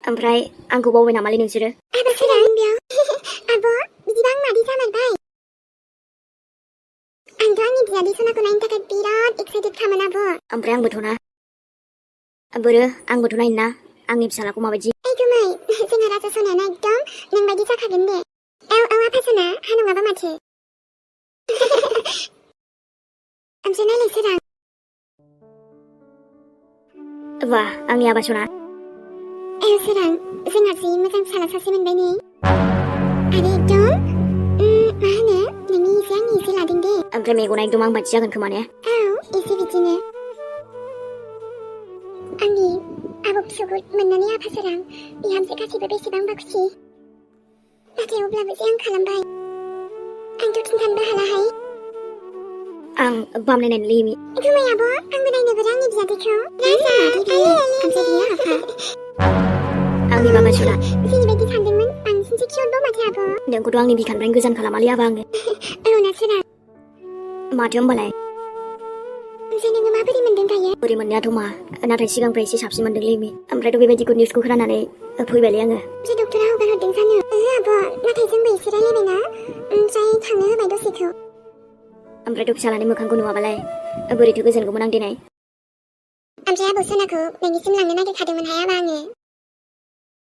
ओमफ्राय आंखौ बावबाय नामालै नोंसोरो? आबा सोरां बेयाव आब' बिदिबा आं मादै जामारबाय। आंथ' आंनि बियादै सनाखौ नायनो थाखाय बिराद एक्साइटेड खामोन आब'। ओमफ्राय आंबोथ'ना बोरो आंबोथ' नायनो ना आंनि फिसालाखौ माबायदि। ओइ गुमै जोंहा राजा सनायानो एकदम नोंबायदि जाखागोन दे। औ आफा सना हा नङाबा माथो। ओमफ्राय नायलाय सोरां। बा आंनि आबा सना। औ सोरां जोंहा जि मोजां फिसाला सासे मोनबाय ने। आरो एकदम मा होनो नोंनि एसे आंनि एसे लादों दे। ओमफ्राय मेगना एकदम आं बायदि जागोन खोमा ने? औ एसे बिदिनो। आंनि आब' फिसौखौ मोननानै आफा सोरां बिहामजो गासैबो बेसेबांबा खुसि। नाथाय अब्लाबो जे आं खालामबाय आंथ' खिन्थानोबो हालाहाय। आं बामनायनायनो लिमि। गुमै आब' आंबो नायनोबो आंनि बियादैखौ। राजा ओमफ्राय बियो आफा। आंनि बाबा सना। जेरैबायदि सानदोंमोन बांसिनसो किउटबा माथो आब'। नोंखौथ' आंनि बिखानिफ्रायनो गोजान खालामालै आबा आङो। औ ना सोरां। माथो होमबालाय? ओमफ्राय नोङो माबोरै मोनदों दायो? बोरै मोननायाथ' मा नाथाय सिगांनिफ्राय एसे साबसिन मोनदों लिमि। ओमफ्रायथ' बेबायदि गुड निउसखौ खोनानानै फैबायलै आङो। ओमफ्राय डक्टरा हगार हरदों जानो? आब' नाथाय जोंबो एसे रायलायबायना ओमफ्राय थांनो होबाय दसेखौ। ओमफ्रायथ' फिसालानि मोखांखौ नुवाबालाय बोरैथो गोजोनगौमोन आं दिनै। ओमफ्राय आब' सनाखौ नोंनिसिम लांनो नागिरखादोंमोनहाय आबा आङो।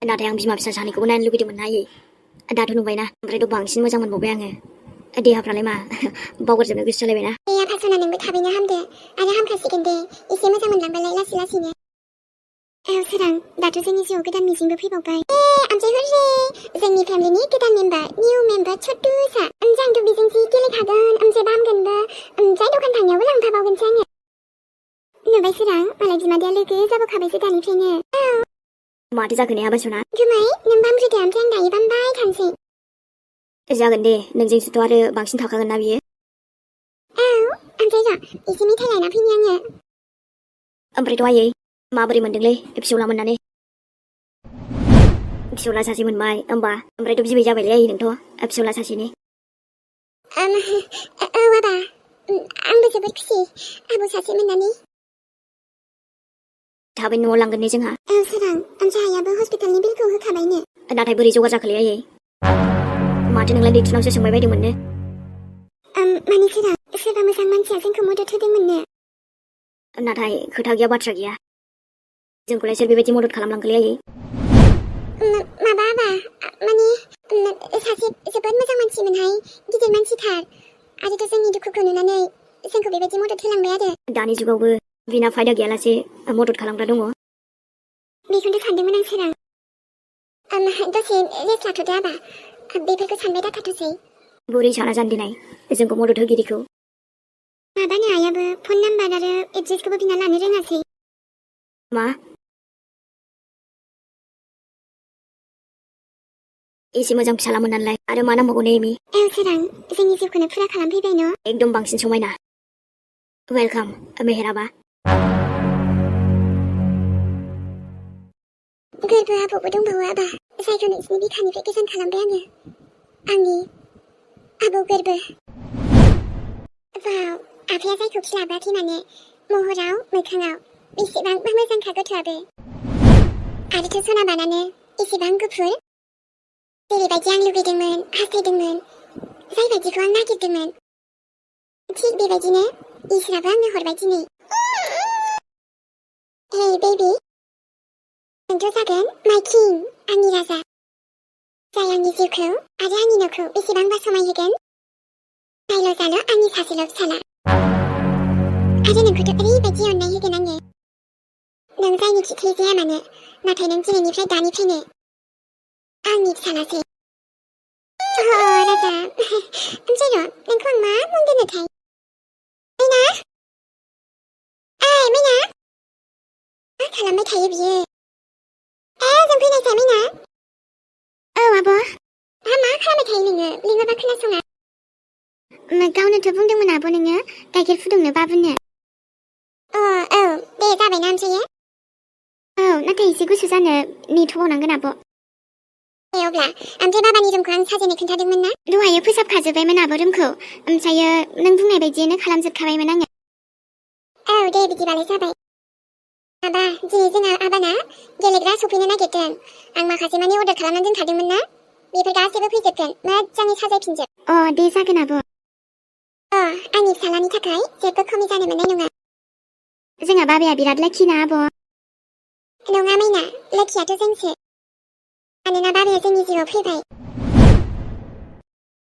नाथाय आं बिमा फिसा सानैखौबो नायनो लुगैदोंमोन हायै। दाथ' नुबायना ओमफ्रायथ' बांसिन मोजां मोनबावबाय आङो। देहाफ्रालाय मा बावगारजोबनो गोसो जालायबायना। दे आफा सना नोंबो थाबैनो हामदो आरो हामखासिगोन दे एसे मोजां मोनलांबालाय लासै लासैनो। औ सोरां दाथ' जोंनि जिउआव गोदान मिजिंबो फैबावबाय। ओमफ्राय हररे जोंनि फेमिलिनि गोदान मेम्बार निउ मेम्बार छट्टुसा। ओमफ्राय आंथ' बेजों जि गेलेखागोन ओमफ्राय बामगोनबो ओमफ्राय दखान थांनायावबो लांफाबावगोनसो आङो। नुबाय सोरां मालाय बिमादैया लोगो जाबोखाबायसो दानिफ्रायनो। औ माथो जाखो ने आबा सना? गुमै नों बामग्रोदो ओमफ्राय आं दायो बामबाय थानोसै। जागोन दे नोंजोंसोथ' आरो बांसिन थाखागोन ना बियो। औ ओमफ्राय र' एसे मेथाइ लायना फैनि आङो। ओमफ्रायथ' आयै माबोरै मोनदोंलै फिसौला मोननानै? फिसौला सासे मोनबाय होमबा ओमफ्रायथ' बिबै जाबायलै आयै नोंथ' फिसौला सासेनि। औ आबा आंबो जोबोद खुसि आब' सासे मोननानै। थाबैनो न'आव लांगोन ने जोंहा। औ सोरां ओमफ्राय आइयाबो हस्पिटालनि बिलखौ होखाबायनो। नाथाय बोरै जगार जाखोलै आयै? माथो नोंलाय दैथुनावसो सोंबाय बायदोंमोननो। माने सोरां सोरबा मोजां मानसिया जोंखौ मदद होदोंमोननो। नाथाय खोथा गैया बाथ्रा गैया जोंखौलाय सोर बेबायदि मदद खालामलांखोलै आयै? माबा आबा माने सासे जोबोद मोजां मानसिमोनहाय गिदिर मानसिथार आरोथ' जोंनि दुखुखौ नुनानै जोंखौ बेबायदि मदद होलांबाय आरो। दानि जुगावबो बिना फायदा गैयालासे मदद खालामग्रा दङ। बेखौनो सानदोंमोन आं सोरां। दसे रेस्ट लाथ'दो आबा बेफोरखौ सानबाय दाथाथ'सै। बोरै साना जान्दिनाय जोंखौ मदद होगिरिखौ? माबानो आइयाबो फन नाम्बार आरो एड्रेसखौबो बिना लानो रोङासै। मा? एसे मोजां फिसाला मोननानैलाय आरो मा नांबावगौ ने एमि? औ सोरां जोंनि जिउखौनो फुरा खालामफैबाय न'? एकदम बांसिन समायना। वेलकाम मेहेराबा। गोरबो आबौबो दंबावो आबा जायखौ नोंसिनि बिखानिफ्राय गोजान खालामबाय आङो। आंनि आबौ गोरबो। वाव आफाया जायखौ खिलाबाखै माने महराव मोखाङाव बेसेबांबा मोजांखा गथ'आबो। आरोथ' सना बानानो एसेबां गुफुर जेरैबायदि आं लुगैदोंमोन हास्थायदोंमोन जायबायदिखौ आं नागिरदोंमोन थिग बेबायदिनो इसोराबो आंनो हरबाय दिनै। हे बेबि नोंथ' जागोन माय किं आंनि राजा जाय आंनि जिउखौ आरो आंनि न'खौ बेसेबांबा समायहोगोन। नायल' जाल' आंनि सासेल' फिसाला आरो नोंखौथ' ओरैबायदि अननाय होगोन आङो नों जायनि खिथेर जाया मानो नाथाय नों दिनैनिफ्राय दानिफ्रायनो आंनि फिसालासै। राजा ओमफ्राय र' नोंखौ आं मा मुं दोनोथाय? मैना ओइ मैना मा खालामबाय थायो बियो? जों फैनायसै मैना। औ आब' मा खालामबाय थायो नोङो लिङोबा खोनासङा? गावनोथ' बुंदोंमोन आब' नोङो गाइखेर फुदुंनो बाबुनो। औ दे जाबायना ओमफ्रायो? औ नाथाय एसे गुसु जानो नेथ'बावनांगोन आब'। दे अब्ला ओमफ्राय बाबानि रुमखौ आं साजायनो खोन्थादोंमोन ना? दहायो फोसाबखाजोब्बायमोन आब' रुमखौ ओमफ्रायो नों बुंनाय बायदियैनो खालामजोबखाबायमोन आङो। औ दे बिदिबालाय जाबाय। आबा दिनै जोंहा आबाना गेलेग्रा सफैनो नागिरदों आं माखासे मानि अर्डार खालामनानै दोनखादोंमोन ना बेफोर गासैबो फैजोबगोन मोजाङै साजायफिनजोब दे जागोन आब' आंनि फिसालानि थाखाय जेबो खमि जानो मोननाय नङा जोंहा बाबाया बिराद लाखि ना आब' नङा मैना लाखियाथ' जोंसो मानोना बाबाया जोंनि जिउआव फैबाय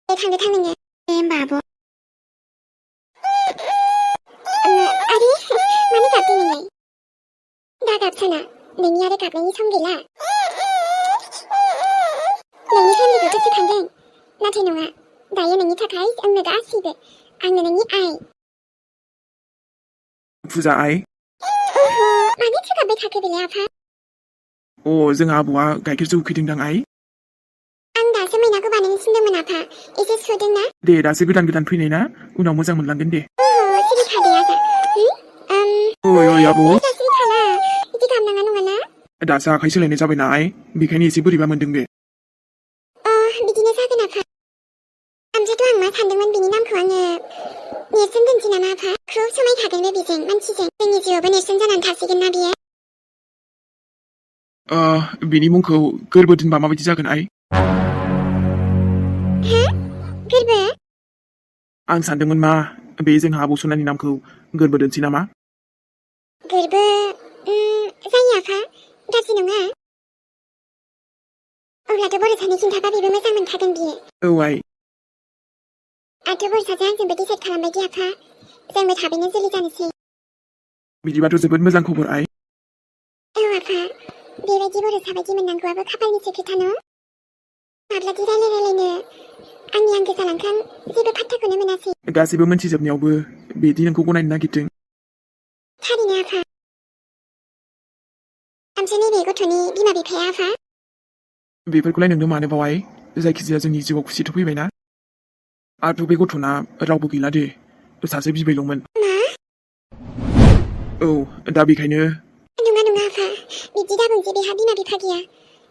थांनो नोङो दे होमबा आब' आरे मानो गाबदों नोंलाय दा गाबसाना नोंनि आरो गाबनायनि सम गैला नोंनि फेमिलिखौ गोसोखांदों नाथाय नङा दायो नोंनि थाखाय आंनो गासैबो आंनो नोंनि आइ फुजा आइ मानो गाबबाय थाखो बेलाय आफा जोंहा आबौआ गाइखेर जौ उखैदोंदां आइ आं दासो मैनाखौ बानायनो थिनदोंमोन आफा एसे सुदों ना दे दासो गोदान फैनाय ना उनाव मोजां मोनलांगोन दे सिरि थादे आजा ओइ आबौ सिरि थाला बिदि गाबनाङा नङाना दासो आखाइ सोलायनाय जाबायना आइ बेखायनो एसे बोरैबा मोनदों बे बिदिनो जागोन आफा ओमफ्रायथ' आं मा सानदोंमोन बिनि नामखौ आङो नेरसोन दोनसै नामा आफा खुब समायखागोन बे बेजों मानसिजों जोंनि जिउआवबो नेरसोन जानानै थासिगोन ना बियो बिनि मुंखौ गोरबो दोनबा माबायदि जागोन आइ गोरबो आं सानदोंमोन मा बे जोंहा आबौ सनानि नामखौ गोरबो दोनसै नामा गोरबो जायो आफा गाज्रि नङा अब्लाथ' बरसानि खिन्थाबा बेबो मोजां मोनखागोन बियो आइ आंथ' बरसाजों आंजोंबो डिसाइड खालामबायदि आफा जोंबो थाबैनो जुलि जानोसै बिदिबाथ' जोबोद मोजां खबर आइ आफा बेबायदि बरसा बायदि मोननांगौआबो खाफालनिसो खोथा न माब्लादि रायलायनो आंनि आंगो जालांखां जेबो फात्ताखौनो मोनासै गासैबो मोनथिजोबनायावबो बिदि नोंखौ गनायनो नागिरदों थारैनो आफा ओमफ्राय नैबे गथ'नि बिमा बिफाया आफा बेफोरखौलाय नोंनो मानो बाव आइ जायखिजाया जोंनि जिउआव खुसिथ' फैबायना आरोथ' बे गथ'ना रावबो गैला दे सासे बिबैल'मोन दा बेखायनो नङा आफा बिदि दाबुंसै बेहा बिमा बिफा गैया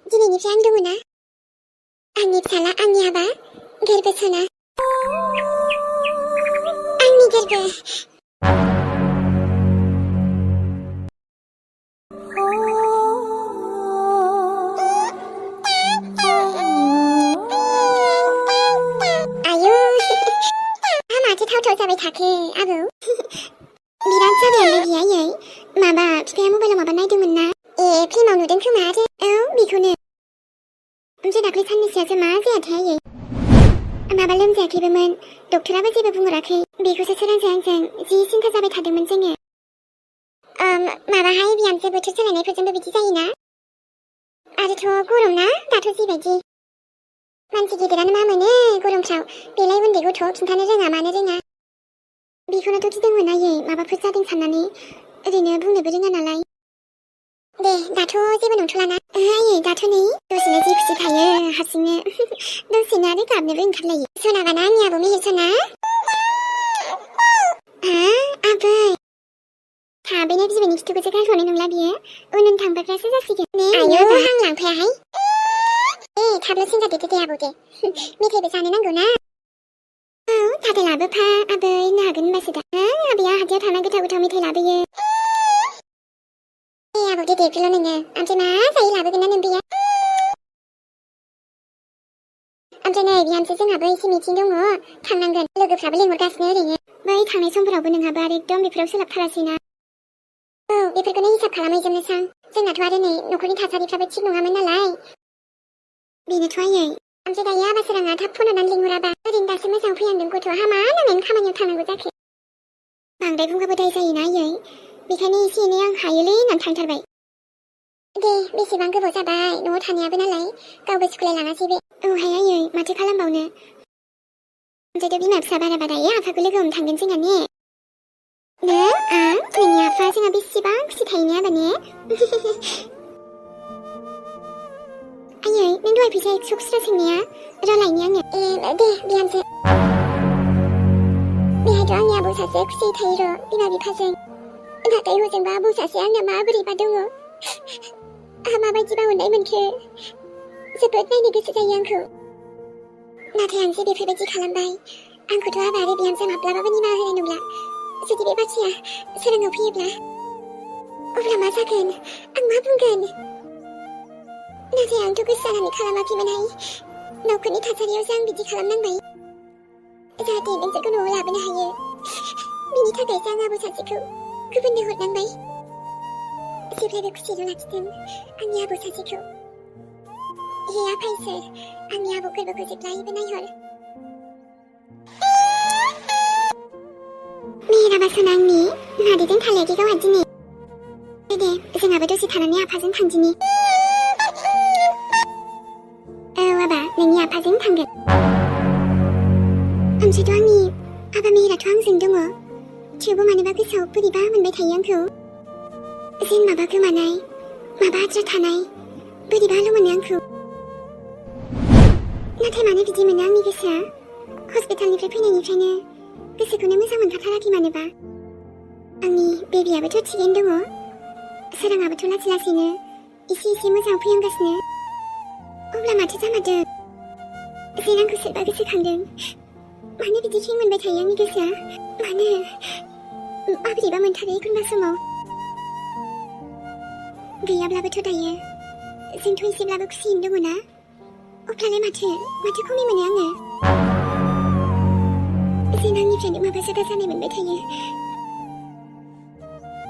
दिनैनिफ्राय आं दङ ना आंनि फिसाला आंनि आबा गोरबो सना आंनि गोरबो आयु माथो थाव जाबाय थाखो आबौ बिराद जाबायानो बियायै माबा फिफाया मबाइलाव माबा नायदोंमोन ना फिल्माव नुदों खोमा आरो बेखौनो ओमफ्राय दाख्लै साननैसोआसो मा जायाथाय आयै माबा लोमजायाखैबोमोन डक्टराबो जेबो बुंहराखै बेखौसो सोरांजों आंजों जि सिन्था जाबाय थादोंमोन जोङो माबाहाय बिहामजो बोथोर सोलायनायफोरजोंबो बिदि जायोना आरोथ' गरम ना दाथ' जिबायदि मानसि गिदिरानो मा मोनो गरमफ्राव बेलाय उन्दै गथ' खिन्थानो रोङा मानो रोङा बेखौनोथ' गिदोंमोन आयै माबाफोर जादों साननानै ओरैनो बुंनोबो रोङा नालाय दे दाथ' जेबो नंथ'लाना आयै दाथ' नै दसेनो जि खुसि थायो हारसिंनो दसेनो आरो गाबनोबो ओंखारलायो सनाबाना आंनि आबौ मेहेर सना आबै थाबैनो बिबैनि खिथुखौसो गारहरनाय नंला बियो उन थांबायग्रासो जासिगोन आयौ हां लांफायाहाय थाबनो सिन्था देदो दे आबौ दे मेथाइबो जानो नांगौ ना दादो लाबोफा आबै होननो हागोन होनबासो दा आबैया हाथायाव थांना गोथाव मेथाइ लाबोयो आबौ दे देरखोल' नोङो ओमफ्राय मा जायो लाबोगोन ना नोमबैया ओमफ्राय नै बिहामजो जोंहाबो एसे मिटिं दङ थांनांगोन लोगोफ्राबो लिंहरगासिनो ओरैनो बै थांनाय समफोरावबो नोंहाबो आरो एकदम बेफोराव सोलाबथारासैना बेफोरखौनो हिसाब खालामहैजोबनोसां जोंनाथ' आरो नै न'खरनि थासारिफ्राबो थिग नङामोन नालाय बेनोथ' आयै ओमफ्राय दायो आबा सोराङा थाब फन हरनानै लिंहराबा ओरैनो दासो मोजां फैहांदों गथ'आ हामा नांनायनि खामानियाव थांनांगौ जाखो बांद्राय बुंबाबो दाय जायोना आयै बेखायनो एसे एनै आं हायोलै होननानै थांथारबाय दे बेसेबां गोबाव जाबाय न'आव थानायाबो नालाय गावबो सुखुलाय लाङासै बे हाय आयै माथो खालामबावनो ओमफ्रायथ' बिमा फिसा बारा बारायो आफाखौ लोगो हमनो थांगोन जोंहा ने नोंनि आफा जोंहा बेसेबां खुसि थायो ने आबा ने आयै नों दहाय फैसा 100 खुस्रा सोंनाया रालायनि आङो दे बिहामजो बेहायथ' आंनि आबौ सासे खुसियै थायो र' बिमा बिफाजों नाथाय हजोंबा आबौ सासे आंना माबोरैबा दङ आहा माबायदिबा अननाय मोनखो जोबोद नायनो गोसो जायो आंखौ नाथाय आं जे बेफोरबायदि खालामबाय आंखौथ' आबा आरो बिहामजो माब्लाबाबो निमाहा होनाय नंला जुदि बे बाथ्राया सोराङाव फैयोब्ला अब्ला मा जागोन आं मा बुंगोन नाथाय आंथ' गोसो जानानै खालामाखैमोन हाय न'खरनि थासारियावसो आं बिदि खालामनांबाय जाहाथे नोंसोरखौ न'आव लाबोनो हायो बिनि थाखायसो आं आबौ सासेखौ गुबुननो हरनांबाय जेब्लायबो खुसिल' लाखिथों आंनि आबौ सासेखौ हे आफा इसोर आंनि आबौ गोरबोखौ जेब्लायबो नायहर मेहेराबा सना आंनि मादैजों थालायाखै गावहा दिनै दे जोंहाबो दसे थानानै आफाजों थांदिनि औ आबा नोंनि आफाजों थांगोन ओमफ्रायथ' आंनि आबा मेहेराथ' आंजों दङ थेवबो मानोबा गोसोआव बोरैबा मोनबाय थायो आंखौ जेन माबा गोमानाय माबा आद्रा थानाय बोरैबाल' मोनो आंखौ नाथाय मानो बिदि मोनो आंनि गोसोआ हस्पिटालनिफ्राय फैनायनिफ्रायनो गोसोखौनो मोजां मोनखाथाराखै मानोबा आंनि बेबियाबोथ' थिगैनो दङ सोराङाबोथ' लासै लासैनो एसे एसे मोजां फैहांगासिनो अब्ला माथो जामारदों जेन आंखौ सोरबा गोसोखांदों मानो बिदि खें मोनबाय थायो आंनि गोसोआ मानो माबोरैबा मोनथारो एखनबा समाव गैयाब्लाबोथ' दायो जोंथ' एसेब्लाबो खुसियैनो दङ ना अब्लालाय माथो खमि मोनो आङो जेन आंनिफ्रायनो माबा जुदा जानाय मोनबाय थायो